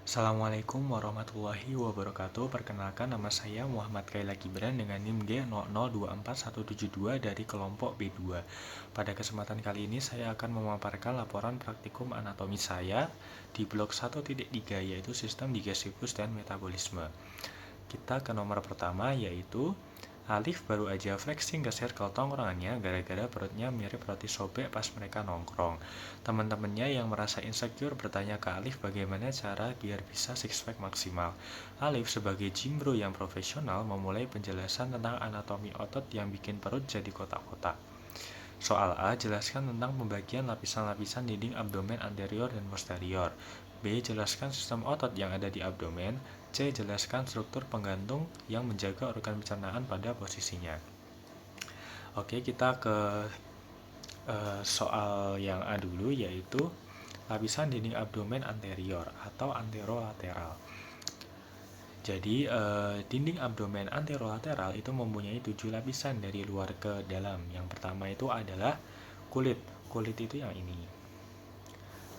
Assalamualaikum warahmatullahi wabarakatuh. Perkenalkan, nama saya Muhammad Kaila Gibran dengan NIM G0024172 dari kelompok B2. Pada kesempatan kali ini saya akan memaparkan laporan praktikum anatomi saya di blok 1.3, yaitu sistem digestifus dan metabolisme. Kita ke nomor pertama, yaitu Alif baru aja flexing ke circle tongkrongannya gara-gara perutnya mirip roti sobek pas mereka nongkrong. Teman-temannya yang merasa insecure bertanya ke Alif bagaimana cara biar bisa six pack maksimal. Alif sebagai jimbro yang profesional memulai penjelasan tentang anatomi otot yang bikin perut jadi kotak-kotak. Soal A, jelaskan tentang pembagian lapisan-lapisan dinding abdomen anterior dan posterior. B, jelaskan sistem otot yang ada di abdomen. C, jelaskan struktur penggantung yang menjaga organ pencernaan pada posisinya. Oke, kita ke soal yang A dulu, yaitu lapisan dinding abdomen anterior atau anterolateral. Jadi, dinding abdomen anterolateral itu mempunyai 7 lapisan dari luar ke dalam. Yang pertama itu adalah kulit. Kulit itu yang ini.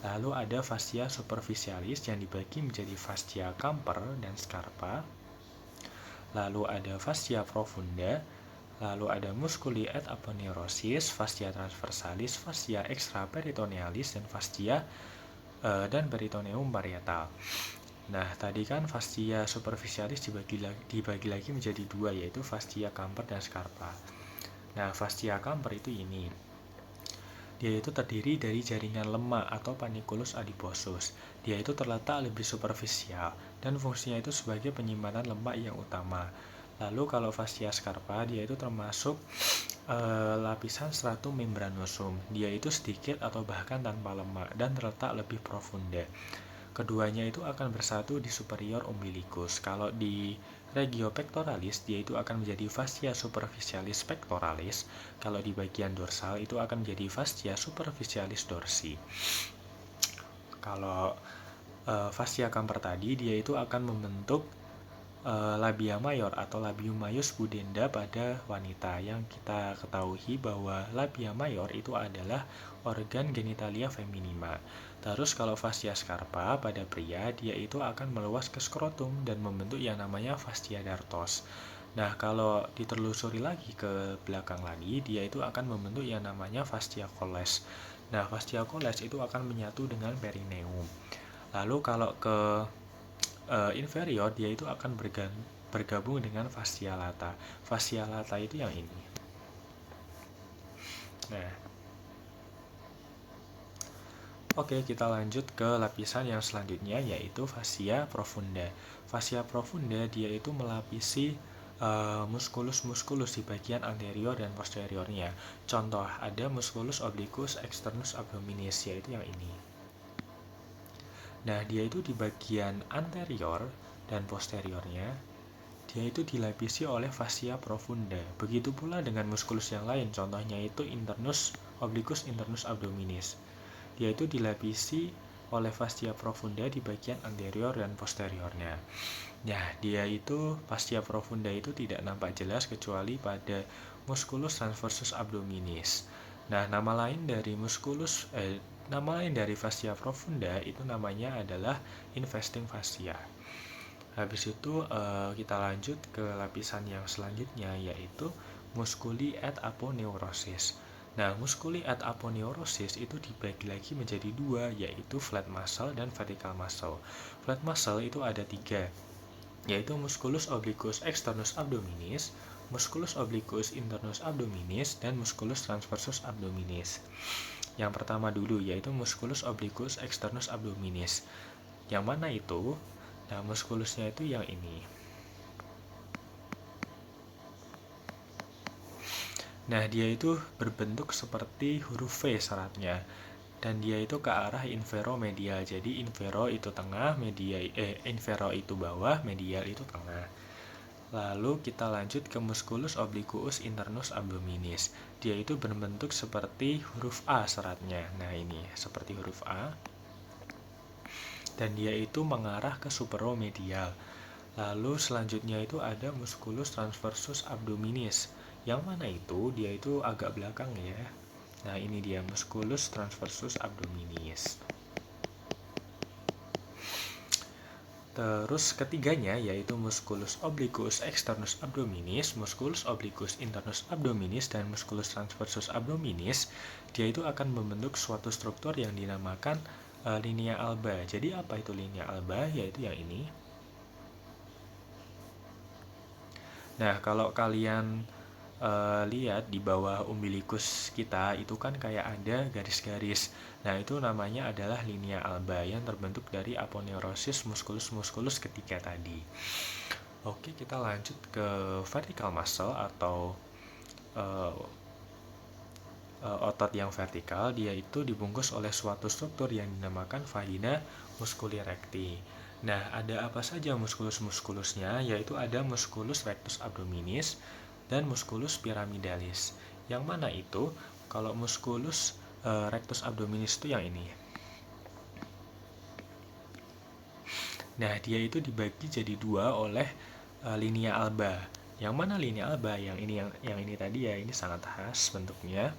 Lalu ada fascia superficialis yang dibagi menjadi fascia Camper dan Scarpa. Lalu ada fascia profunda. Lalu ada musculi et aponeurosis, fascia transversalis, fascia extraperitonealis, dan fascia dan peritoneum parietal. Nah, tadi kan fascia superficialis dibagi lagi menjadi dua, yaitu fascia Camper dan Scarpa. Nah, fascia Camper itu ini. Dia itu terdiri dari jaringan lemak atau panniculus adiposus. Dia itu terletak lebih superficial dan fungsinya itu sebagai penyimpanan lemak yang utama. Lalu kalau fascia Scarpa, dia itu termasuk lapisan stratum membranosum. Dia itu sedikit atau bahkan tanpa lemak dan terletak lebih profunda. Keduanya itu akan bersatu di superior umbilicus. Kalau di regio pectoralis, dia itu akan menjadi fascia superficialis pectoralis. Kalau di bagian dorsal, itu akan menjadi fascia superficialis dorsi. Kalau fascia Camper tadi, dia itu akan membentuk labia mayor atau labium maius pudenda pada wanita. Yang kita ketahui bahwa labia mayor itu adalah organ genitalia feminima. Terus kalau fascia Scarpa pada pria, dia itu akan meluas ke skrotum dan membentuk yang namanya fascia dartos. Nah, kalau ditelusuri lagi ke belakang lagi, dia itu akan membentuk yang namanya fascia coles. Nah, fascia coles itu akan menyatu dengan perineum. Lalu kalau ke inferior, dia itu akan bergabung dengan fascia lata. Fascia lata itu yang ini. Nah, oke, kita lanjut ke lapisan yang selanjutnya, yaitu fascia profunda. Fascia profunda dia itu melapisi muskulus-muskulus di bagian anterior dan posteriornya. Contoh, ada musculus obliquus externus abdominis, yaitu yang ini. Nah, dia itu di bagian anterior dan posteriornya, dia itu dilapisi oleh fascia profunda. Begitu pula dengan muskulus yang lain, contohnya itu internus obliquus internus abdominis. Dia itu dilapisi oleh fascia profunda di bagian anterior dan posteriornya. Nah, dia itu fascia profunda itu tidak nampak jelas kecuali pada musculus transversus abdominis. Nah, nama lain dari fascia profunda itu namanya adalah investing fascia. Habis itu kita lanjut ke lapisan yang selanjutnya, yaitu musculi et aponeurosis. Nah, musculi et aponeurosis itu dibagi lagi menjadi dua, yaitu flat muscle dan vertical muscle. Flat muscle itu ada tiga, yaitu musculus obliquus externus abdominis, musculus obliquus internus abdominis, dan musculus transversus abdominis. Yang pertama dulu, yaitu musculus obliquus externus abdominis. Yang mana itu? Nah, muskulusnya itu yang ini. Nah, dia itu berbentuk seperti huruf V seratnya. Dan dia itu ke arah inferomedial. Jadi infero itu tengah, infero itu bawah, medial itu tengah. Lalu kita lanjut ke musculus obliquus internus abdominis. Dia itu berbentuk seperti huruf A seratnya. Nah, ini seperti huruf A. Dan dia itu mengarah ke superomedial. Lalu selanjutnya itu ada musculus transversus abdominis. Yang mana itu? Dia itu agak belakang ya. Nah, ini dia musculus transversus abdominis. Terus ketiganya yaitu musculus obliquus externus abdominis, musculus obliquus internus abdominis, dan musculus transversus abdominis. Dia itu akan membentuk suatu struktur yang dinamakan linea alba. Jadi apa itu linea alba? Yaitu yang ini. Nah, kalau kalian lihat di bawah umbilikus kita itu kan kayak ada garis-garis. Nah, itu namanya adalah linea alba yang terbentuk dari aponeurosis musculus ketiga tadi. Oke, kita lanjut ke vertical muscle atau otot yang vertikal. Dia itu dibungkus oleh suatu struktur yang dinamakan vagina musculi recti. Nah, ada apa saja muskulus-muskulusnya? Yaitu ada musculus rectus abdominis dan musculus pyramidalis. Yang mana itu? Kalau musculus rectus abdominis itu yang ini. Nah, dia itu dibagi jadi dua oleh linea alba. Yang mana linea alba? Yang ini tadi ya, ini sangat khas bentuknya.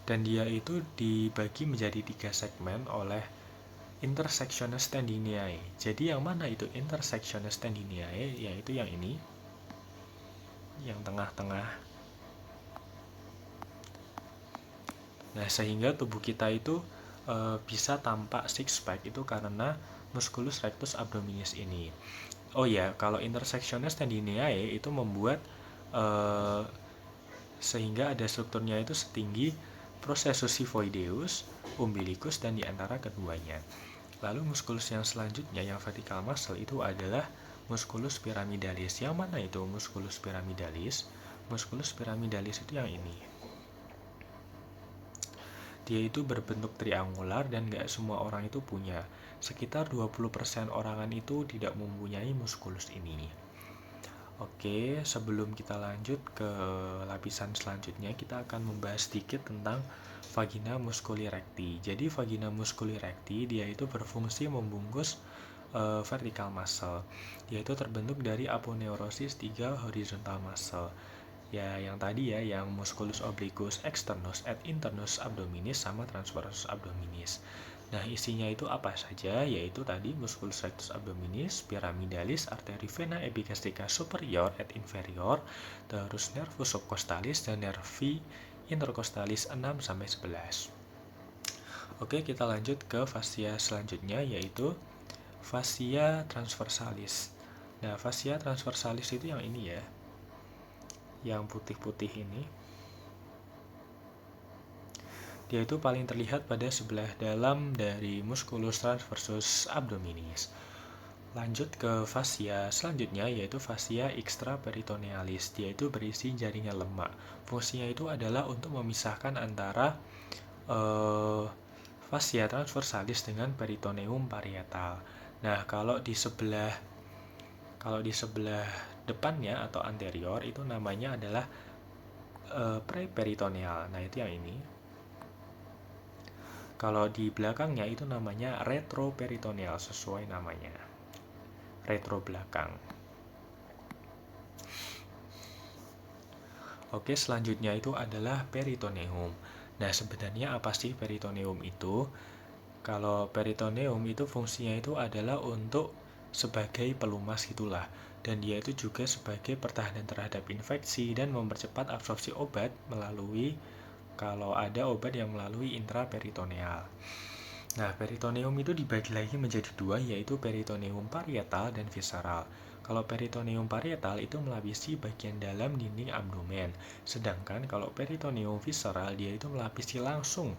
Dan dia itu dibagi menjadi 3 segmen oleh intersectiones tendiniae. Jadi yang mana itu intersectiones tendiniae? Yaitu yang ini, yang tengah-tengah. Nah, sehingga tubuh kita itu bisa tampak six pack itu karena musculus rectus abdominis ini. Oh ya, kalau intersectiones tendiniae itu membuat sehingga ada strukturnya itu setinggi processus xiphoideus, umbilicus, dan diantara keduanya. Lalu musculus yang selanjutnya, yang vertical muscle, itu adalah musculus pyramidalis. Yang mana itu musculus pyramidalis? Musculus pyramidalis itu yang ini. Dia itu berbentuk triangular dan gak semua orang itu punya. Sekitar 20% orangan itu tidak mempunyai musculus ini. Oke, sebelum kita lanjut ke lapisan selanjutnya, kita akan membahas sedikit tentang vagina musculi recti. Jadi vagina musculi recti dia itu berfungsi membungkus vertical muscle. Dia itu terbentuk dari aponeurosis 3 horizontal muscle. Ya, yang tadi ya, yang musculus obliquus externus et internus abdominis sama transversus abdominis. Nah, isinya itu apa saja? Yaitu tadi musculus rectus abdominis, pyramidalis, arteri vena epigastrica superior et inferior, terus nervus subcostalis dan nervi intercostalis 6-11. Oke, kita lanjut ke fascia selanjutnya yaitu fascia transversalis. Nah, fascia transversalis itu yang ini ya, yang putih-putih ini. Dia itu paling terlihat pada sebelah dalam dari musculus transversus abdominis. Lanjut ke fascia selanjutnya yaitu fascia extraperitonealis. Dia itu berisi jaringan lemak. Fungsinya itu adalah untuk memisahkan antara fascia transversalis dengan peritoneum parietal. Nah, kalau di sebelah depannya atau anterior itu namanya adalah preperitoneal. Nah, itu yang ini. Kalau di belakangnya itu namanya retroperitoneal, sesuai namanya. Retro belakang. Oke, selanjutnya itu adalah peritoneum. Nah, sebenarnya apa sih peritoneum itu? Kalau peritoneum itu fungsinya itu adalah untuk sebagai pelumas gitulah. Dan dia itu juga sebagai pertahanan terhadap infeksi dan mempercepat absorpsi obat melalui kalau ada obat yang melalui intraperitoneal. Nah, peritoneum itu dibagi lagi menjadi dua, yaitu peritoneum parietal dan visceral. Kalau peritoneum parietal itu melapisi bagian dalam dinding abdomen, sedangkan kalau peritoneum visceral dia itu melapisi langsung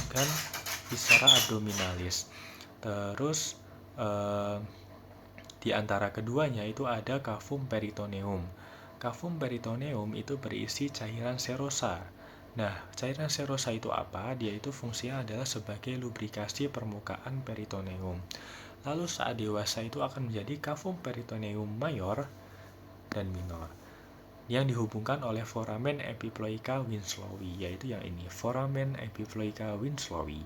organ viscera abdominalis. Terus di antara keduanya itu ada cavum peritoneum. Cavum peritoneum itu berisi cairan serosa. Nah, cairan serosa itu apa? Dia itu fungsinya adalah sebagai lubrikasi permukaan peritoneum. Lalu saat dewasa itu akan menjadi cavum peritoneum mayor dan minor yang dihubungkan oleh foramen epiploica winslowi, yaitu yang ini, foramen epiploica winslowi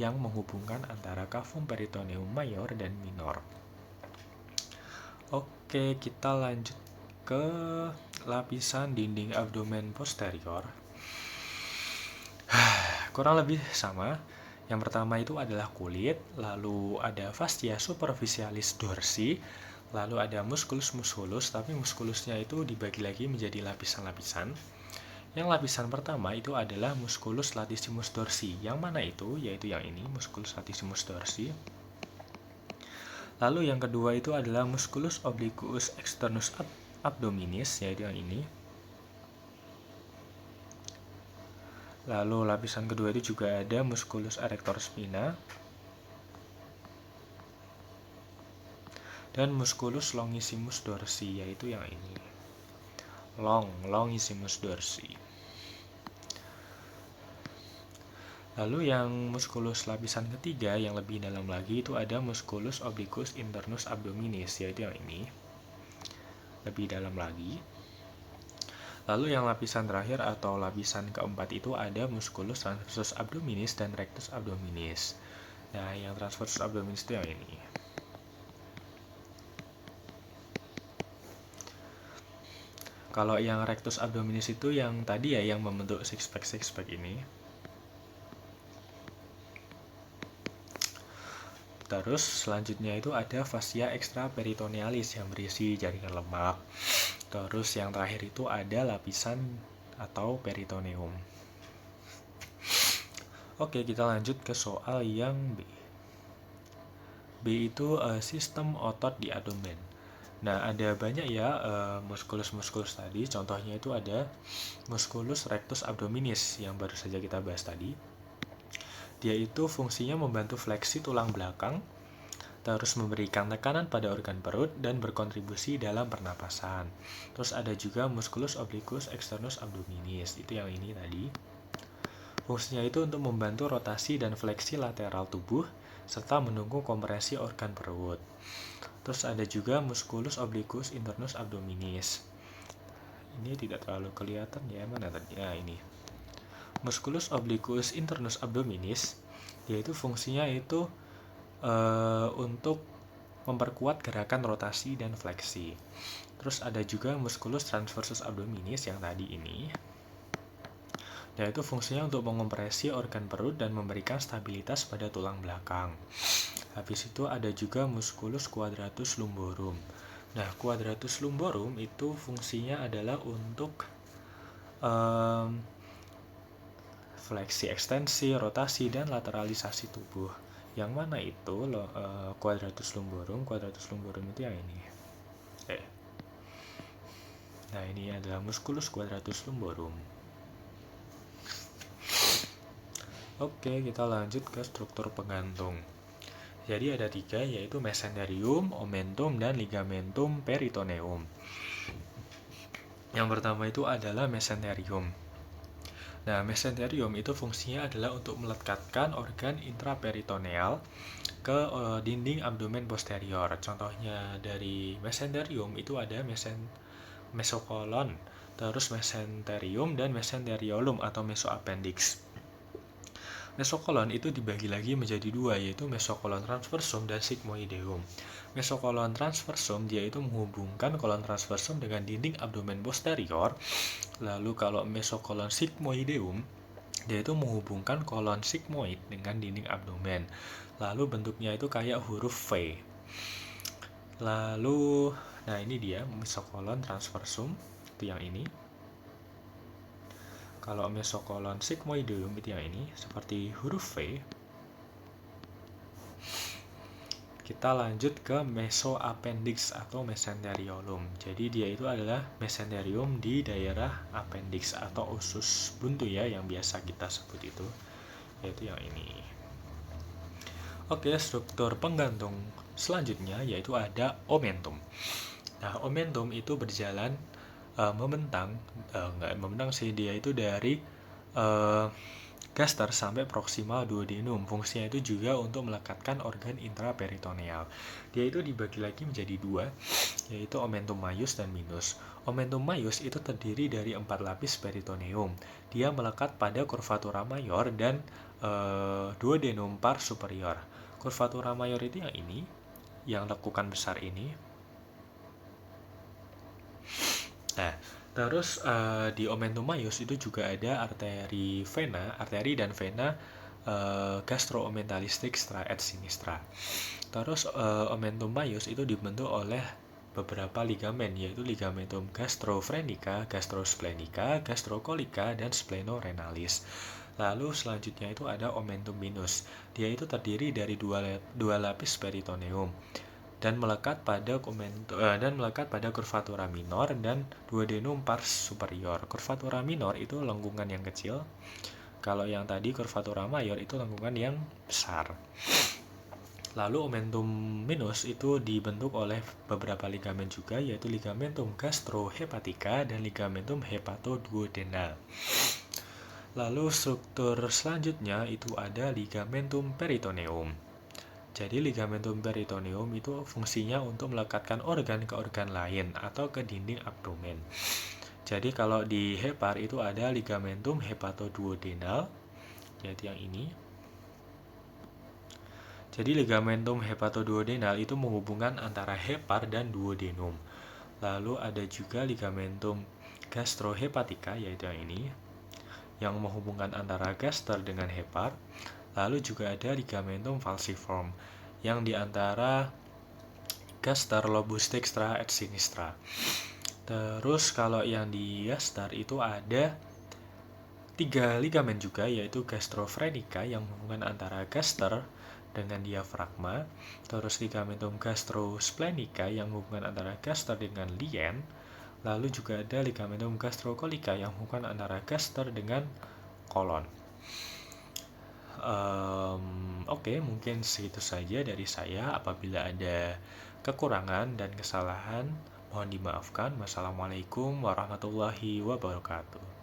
yang menghubungkan antara cavum peritoneum mayor dan minor. Oke, kita lanjut ke lapisan dinding abdomen posterior. Kurang lebih sama. Yang pertama itu adalah kulit, lalu ada fascia superficialis dorsi, lalu ada musculus musculus, tapi musculusnya itu dibagi lagi menjadi lapisan-lapisan. Yang lapisan pertama itu adalah musculus latissimus dorsi. Yang mana itu? Yaitu yang ini, musculus latissimus dorsi. Lalu yang kedua itu adalah musculus obliquus externus abdominis, yaitu yang ini. Lalu lapisan kedua itu juga ada musculus erector spina dan musculus longissimus dorsi, yaitu yang ini. Longissimus dorsi. Lalu yang musculus lapisan ketiga yang lebih dalam lagi itu ada musculus obliquus internus abdominis, yaitu yang ini. Lebih dalam lagi. Lalu yang lapisan terakhir atau lapisan keempat itu ada musculus transversus abdominis dan rectus abdominis. Nah, yang transversus abdominis itu yang ini. Kalau yang rectus abdominis itu yang tadi ya, yang membentuk six pack ini. Terus selanjutnya itu ada fascia extraperitonealis yang berisi jaringan lemak. Terus yang terakhir itu ada lapisan atau peritoneum. Oke, kita lanjut ke soal yang B. B itu sistem otot di abdomen. Nah, ada banyak ya musculus-musculus tadi. Contohnya itu ada musculus rectus abdominis yang baru saja kita bahas tadi. Dia itu fungsinya membantu fleksi tulang belakang, terus memberikan tekanan pada organ perut dan berkontribusi dalam pernapasan. Terus ada juga musculus obliquus externus abdominis, itu yang ini tadi. Fungsinya itu untuk membantu rotasi dan fleksi lateral tubuh serta mendukung kompresi organ perut. Terus ada juga musculus obliquus internus abdominis. Ini tidak terlalu kelihatan ya, mana tadi? Nah, ini. Musculus obliquus internus abdominis, yaitu fungsinya itu untuk memperkuat gerakan rotasi dan fleksi. Terus ada juga musculus transversus abdominis yang tadi ini, yaitu fungsinya untuk mengompresi organ perut dan memberikan stabilitas pada tulang belakang. Habis itu ada juga musculus quadratus lumborum. Nah, quadratus lumborum itu fungsinya adalah untuk fleksi ekstensi, rotasi, dan lateralisasi tubuh. Yang mana itu quadratus lumborum? Quadratus lumborum itu yang ini. Nah, ini adalah musculus quadratus lumborum. Oke, kita lanjut ke struktur penggantung. Jadi ada 3, yaitu mesenterium, omentum, dan ligamentum peritoneum. Yang pertama itu adalah mesenterium. Nah, mesenterium itu fungsinya adalah untuk melekatkan organ intraperitoneal ke dinding abdomen posterior. Contohnya dari mesenterium itu ada mesokolon, terus mesenterium dan mesenteriolum atau mesoappendix. Mesokolon itu dibagi lagi menjadi 2, yaitu mesokolon transversum dan sigmoideum. Mesokolon transversum dia itu menghubungkan kolon transversum dengan dinding abdomen posterior. Lalu kalau mesokolon sigmoideum dia itu menghubungkan kolon sigmoid dengan dinding abdomen. Lalu bentuknya itu kayak huruf V. Lalu nah ini dia mesokolon transversum, itu yang ini. Kalau mesokolon sigmoideum itu yang ini, seperti huruf V. Kita lanjut ke mesoappendix atau mesenteriolum. Jadi dia itu adalah mesenterium di daerah appendix atau usus buntu ya, yang biasa kita sebut itu, yaitu yang ini. Oke, struktur penggantung selanjutnya yaitu ada omentum. Nah, omentum itu berjalan membentang sih, dia itu dari gaster sampai proximal duodenum. Fungsinya itu juga untuk melekatkan organ intraperitoneal. Dia itu dibagi lagi menjadi 2, yaitu omentum maius dan minus. Omentum maius itu terdiri dari 4 lapis peritoneum. Dia melekat pada curvatura mayor dan duodenum par superior. Curvatura mayor itu yang ini, yang lekukan besar ini. Nah, terus di omentum maius itu juga ada arteri dan vena gastroomentalistic stra et sinistra. Terus omentum maius itu dibentuk oleh beberapa ligamen, yaitu ligamentum gastrofrenica, gastrosplenica, gastrocolica, dan splenorenalis. Lalu selanjutnya itu ada omentum minus. Dia itu terdiri dari dua lapis peritoneum dan melekat pada curvatura minor dan duodenum pars superior. Curvatura minor itu lengkungan yang kecil, kalau yang tadi curvatura mayor itu lengkungan yang besar. Lalu omentum minus itu dibentuk oleh beberapa ligamen juga, yaitu ligamentum gastrohepatica dan ligamentum hepatoduodenal. Lalu struktur selanjutnya itu ada ligamentum peritoneum. Jadi ligamentum peritoneum itu fungsinya untuk melekatkan organ ke organ lain atau ke dinding abdomen. Jadi kalau di hepar itu ada ligamentum hepatoduodenal, yaitu yang ini. Jadi ligamentum hepatoduodenal itu menghubungkan antara hepar dan duodenum. Lalu ada juga ligamentum gastrohepatica, yaitu yang ini, yang menghubungkan antara gaster dengan hepar. Lalu juga ada ligamentum falciform, yang diantara gaster, lobus dextra et sinistra. Terus kalau yang di gaster itu ada 3 ligamen juga, yaitu gastrofrenica yang menghubungkan antara gaster dengan diafragma, terus ligamentum gastrosplenica yang menghubungkan antara gaster dengan lien, lalu juga ada ligamentum gastrocolica yang menghubungkan antara gaster dengan kolon. Oke, mungkin segitu saja dari saya. Apabila ada kekurangan dan kesalahan, mohon dimaafkan. Wassalamualaikum warahmatullahi wabarakatuh.